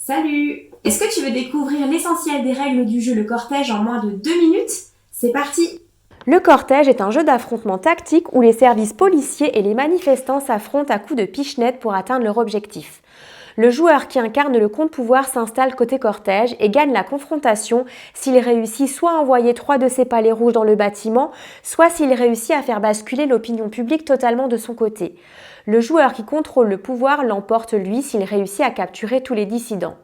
Salut! Est-ce que tu veux découvrir l'essentiel des règles du jeu Le Cortège en moins de 2 minutes? C'est parti! Le cortège est un jeu d'affrontement tactique où les services policiers et les manifestants s'affrontent à coups de pichenette pour atteindre leur objectif. Le joueur qui incarne le compte-pouvoir s'installe côté cortège et gagne la confrontation s'il réussit soit à envoyer 3 de ses palets rouges dans le bâtiment, soit s'il réussit à faire basculer l'opinion publique totalement de son côté. Le joueur qui contrôle le pouvoir l'emporte lui s'il réussit à capturer tous les dissidents.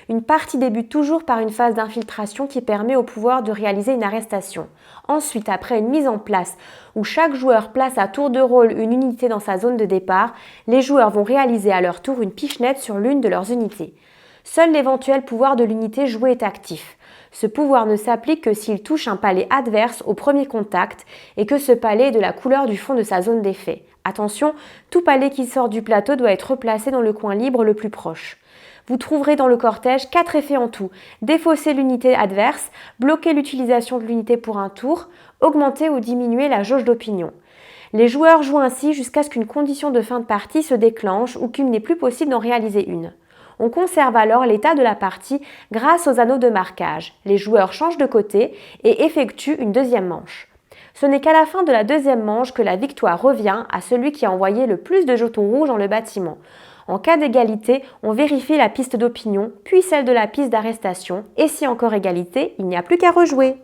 Une partie débute toujours par une phase d'infiltration qui permet au pouvoir de réaliser une arrestation. Ensuite, après une mise en place où chaque joueur place à tour de rôle une unité dans sa zone de départ, les joueurs vont réaliser à leur tour une pichenette sur l'une de leurs unités. Seul l'éventuel pouvoir de l'unité jouée est actif. Ce pouvoir ne s'applique que s'il touche un palais adverse au premier contact et que ce palais est de la couleur du fond de sa zone d'effet. Attention, tout palais qui sort du plateau doit être replacé dans le coin libre le plus proche. Vous trouverez dans le cortège 4 effets en tout: défausser l'unité adverse, bloquer l'utilisation de l'unité pour un tour, augmenter ou diminuer la jauge d'opinion. Les joueurs jouent ainsi jusqu'à ce qu'une condition de fin de partie se déclenche ou qu'il n'est plus possible d'en réaliser une. On conserve alors l'état de la partie grâce aux anneaux de marquage. Les joueurs changent de côté et effectuent une deuxième manche. Ce n'est qu'à la fin de la deuxième manche que la victoire revient à celui qui a envoyé le plus de jetons rouges dans le bâtiment. En cas d'égalité, on vérifie la piste d'opinion, puis celle de la piste d'arrestation, et si encore égalité, il n'y a plus qu'à rejouer.